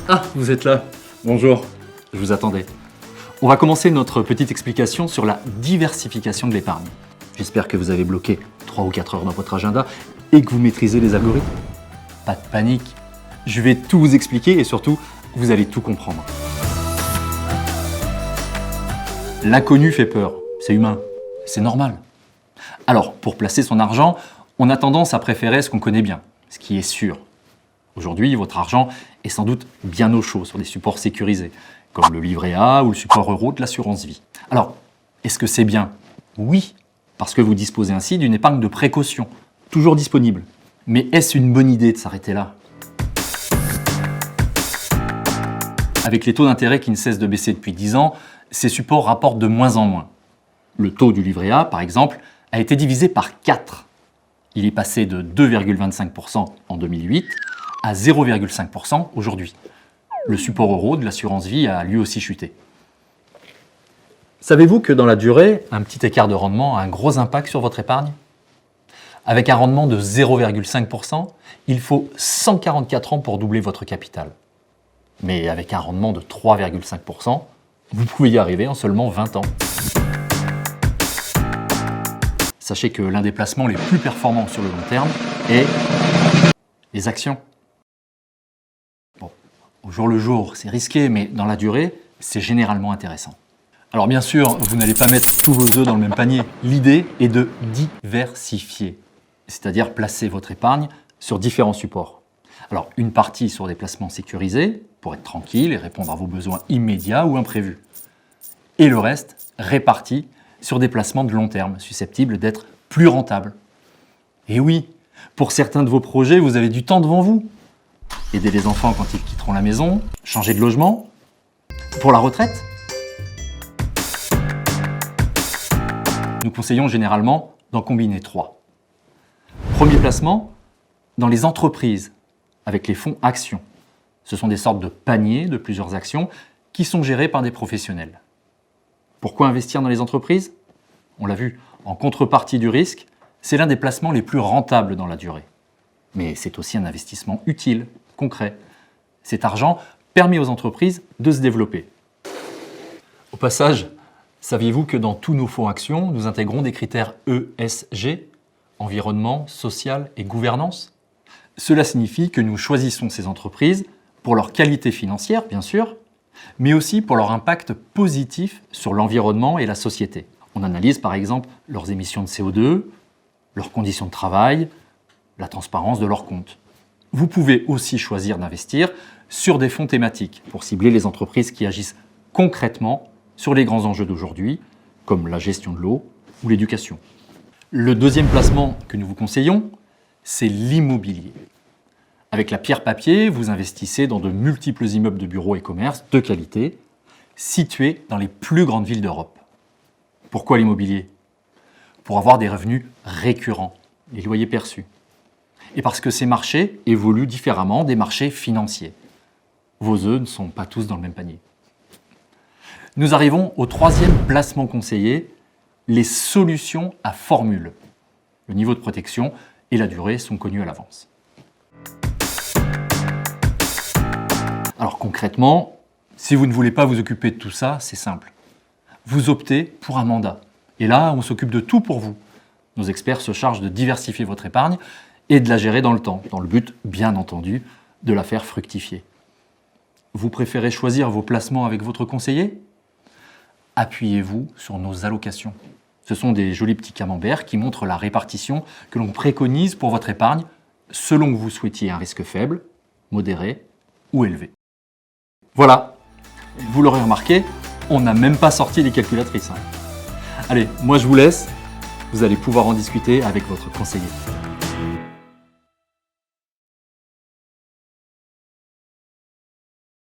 Ah, vous êtes là. Bonjour. Je vous attendais. On va commencer notre petite explication sur la diversification de l'épargne. J'espère que vous avez bloqué 3 ou 4 heures dans votre agenda et que vous maîtrisez les algorithmes. Pas de panique. Je vais tout vous expliquer et surtout, vous allez tout comprendre. L'inconnu fait peur. C'est humain. C'est normal. Alors, pour placer son argent, on a tendance à préférer ce qu'on connaît bien, ce qui est sûr. Aujourd'hui, votre argent est sans doute bien au chaud sur des supports sécurisés, comme le livret A ou le support euro de l'assurance vie. Alors, est-ce que c'est bien? Oui, parce que vous disposez ainsi d'une épargne de précaution, toujours disponible. Mais est-ce une bonne idée de s'arrêter là? Avec les taux d'intérêt qui ne cessent de baisser depuis 10 ans, ces supports rapportent de moins en moins. Le taux du livret A, par exemple, a été divisé par 4. Il est passé de 2,25% en 2008 à 0,5% aujourd'hui. Le support euro de l'assurance vie a lui aussi chuté. Savez-vous que dans la durée, un petit écart de rendement a un gros impact sur votre épargne? Avec un rendement de 0,5%, il faut 144 ans pour doubler votre capital. Mais avec un rendement de 3,5%, vous pouvez y arriver en seulement 20 ans. Sachez que l'un des placements les plus performants sur le long terme est les actions. Bon, au jour le jour, c'est risqué, mais dans la durée, c'est généralement intéressant. Alors bien sûr, vous n'allez pas mettre tous vos œufs dans le même panier. L'idée est de diversifier, c'est-à-dire placer votre épargne sur différents supports. Alors une partie sur des placements sécurisés, pour être tranquille et répondre à vos besoins immédiats ou imprévus. Et le reste réparti sur des placements de long terme, susceptibles d'être plus rentables. Et oui, pour certains de vos projets, vous avez du temps devant vous. Aider les enfants quand ils quitteront la maison, changer de logement, pour la retraite. Nous conseillons généralement d'en combiner 3. Premier placement, dans les entreprises, avec les fonds actions. Ce sont des sortes de paniers de plusieurs actions qui sont gérés par des professionnels. Pourquoi investir dans les entreprises? On l'a vu, en contrepartie du risque, c'est l'un des placements les plus rentables dans la durée. Mais c'est aussi un investissement utile, concret. Cet argent permet aux entreprises de se développer. Au passage, saviez-vous que dans tous nos fonds actions, nous intégrons des critères ESG, environnement, social et gouvernance? Cela signifie que nous choisissons ces entreprises pour leur qualité financière, bien sûr, mais aussi pour leur impact positif sur l'environnement et la société. On analyse par exemple leurs émissions de CO2, leurs conditions de travail, la transparence de leurs comptes. Vous pouvez aussi choisir d'investir sur des fonds thématiques pour cibler les entreprises qui agissent concrètement sur les grands enjeux d'aujourd'hui, comme la gestion de l'eau ou l'éducation. Le deuxième placement que nous vous conseillons, c'est l'immobilier. Avec la pierre papier, vous investissez dans de multiples immeubles de bureaux et commerces de qualité, situés dans les plus grandes villes d'Europe. Pourquoi l'immobilier? Pour avoir des revenus récurrents, les loyers perçus. Et parce que ces marchés évoluent différemment des marchés financiers. Vos œufs ne sont pas tous dans le même panier. Nous arrivons au troisième placement conseillé, les solutions à formule. Le niveau de protection et la durée sont connus à l'avance. Alors concrètement, si vous ne voulez pas vous occuper de tout ça, c'est simple. Vous optez pour un mandat. Et là, on s'occupe de tout pour vous. Nos experts se chargent de diversifier votre épargne et de la gérer dans le temps, dans le but, bien entendu, de la faire fructifier. Vous préférez choisir vos placements avec votre conseiller? Appuyez-vous sur nos allocations. Ce sont des jolis petits camemberts qui montrent la répartition que l'on préconise pour votre épargne selon que vous souhaitiez un risque faible, modéré ou élevé. Voilà, vous l'aurez remarqué, on n'a même pas sorti les calculatrices. Allez, moi je vous laisse, vous allez pouvoir en discuter avec votre conseiller.